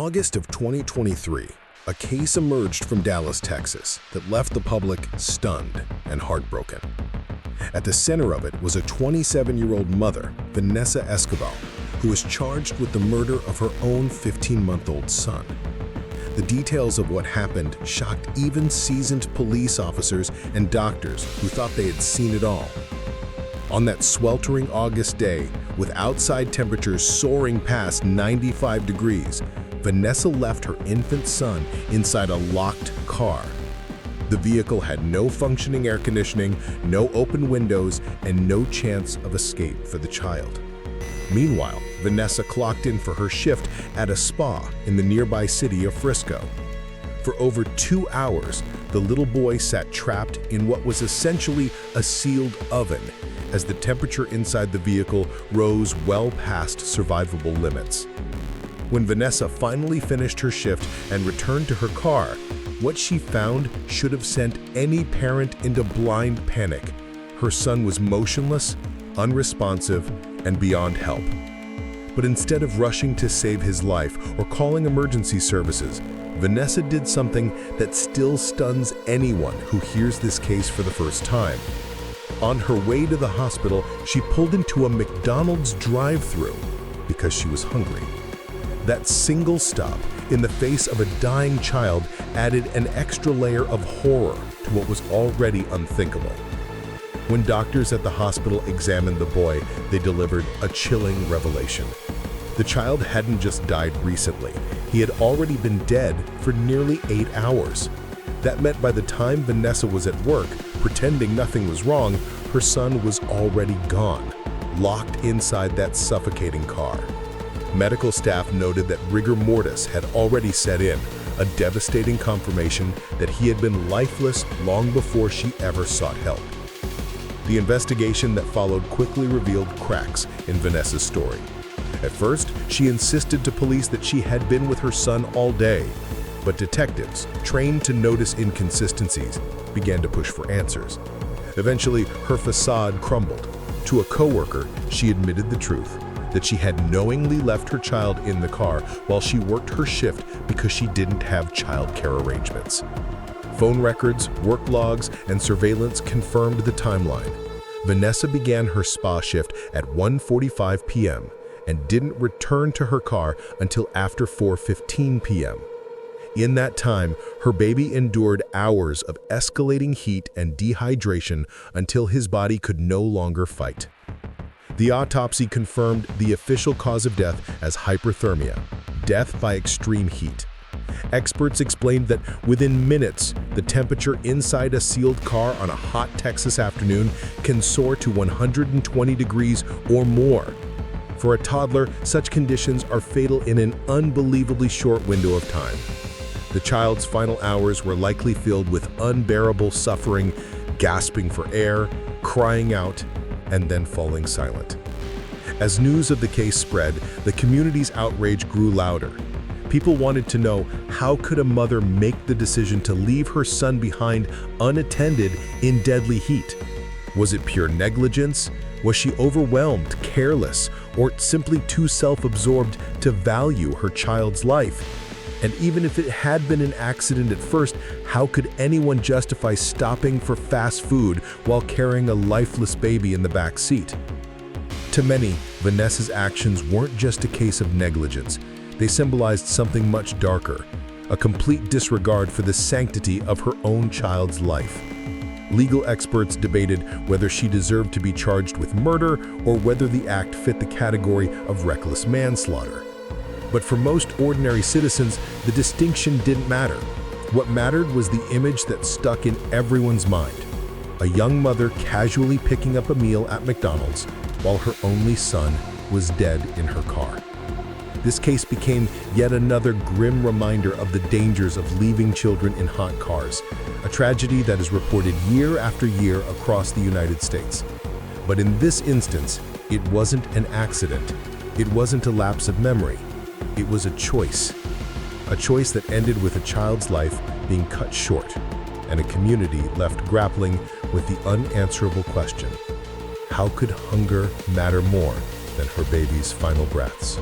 August of 2023, a case emerged from Dallas, Texas, that left the public stunned and heartbroken. At the center of it was a 27-year-old mother, Vanessa Esquivel, who was charged with the murder of her own 15-month-old son. The details of what happened shocked even seasoned police officers and doctors who thought they had seen it all. On that sweltering August day, with outside temperatures soaring past 95 degrees, Vanessa left her infant son inside a locked car. The vehicle had no functioning air conditioning, no open windows, and no chance of escape for the child. Meanwhile, Vanessa clocked in for her shift at a spa in the nearby city of Frisco. For over 2 hours, the little boy sat trapped in what was essentially a sealed oven as the temperature inside the vehicle rose well past survivable limits. When Vanessa finally finished her shift and returned to her car, what she found should have sent any parent into blind panic. Her son was motionless, unresponsive, and beyond help. But instead of rushing to save his life or calling emergency services, Vanessa did something that still stuns anyone who hears this case for the first time. On her way to the hospital, she pulled into a McDonald's drive-thru because she was hungry. That single stop in the face of a dying child added an extra layer of horror to what was already unthinkable. When doctors at the hospital examined the boy, they delivered a chilling revelation. The child hadn't just died recently. He had already been dead for nearly 8 hours. That meant by the time Vanessa was at work, pretending nothing was wrong, her son was already gone, locked inside that suffocating car. Medical staff noted that rigor mortis had already set in, a devastating confirmation that he had been lifeless long before she ever sought help. The investigation that followed quickly revealed cracks in Vanessa's story. At first, she insisted to police that she had been with her son all day, but detectives, trained to notice inconsistencies, began to push for answers. Eventually, her facade crumbled. To a coworker, she admitted the truth, that she had knowingly left her child in the car while she worked her shift because she didn't have childcare arrangements. Phone records, work logs, and surveillance confirmed the timeline. Vanessa began her spa shift at 1:45 p.m. and didn't return to her car until after 4:15 p.m. In that time, her baby endured hours of escalating heat and dehydration until his body could no longer fight. The autopsy confirmed the official cause of death as hyperthermia, death by extreme heat. Experts explained that within minutes, the temperature inside a sealed car on a hot Texas afternoon can soar to 120 degrees or more. For a toddler, such conditions are fatal in an unbelievably short window of time. The child's final hours were likely filled with unbearable suffering, gasping for air, crying out, and then falling silent. As news of the case spread, the community's outrage grew louder. People wanted to know, how could a mother make the decision to leave her son behind unattended in deadly heat? Was it pure negligence? Was she overwhelmed, careless, or simply too self-absorbed to value her child's life? And even if it had been an accident at first, how could anyone justify stopping for fast food while carrying a lifeless baby in the back seat? To many, Vanessa's actions weren't just a case of negligence. They symbolized something much darker, a complete disregard for the sanctity of her own child's life. Legal experts debated whether she deserved to be charged with murder or whether the act fit the category of reckless manslaughter. But for most ordinary citizens, the distinction didn't matter. What mattered was the image that stuck in everyone's mind: a young mother casually picking up a meal at McDonald's while her only son was dead in her car. This case became yet another grim reminder of the dangers of leaving children in hot cars, a tragedy that is reported year after year across the United States. But in this instance, it wasn't an accident. It wasn't a lapse of memory. It was a choice that ended with a child's life being cut short, and a community left grappling with the unanswerable question: how could hunger matter more than her baby's final breaths?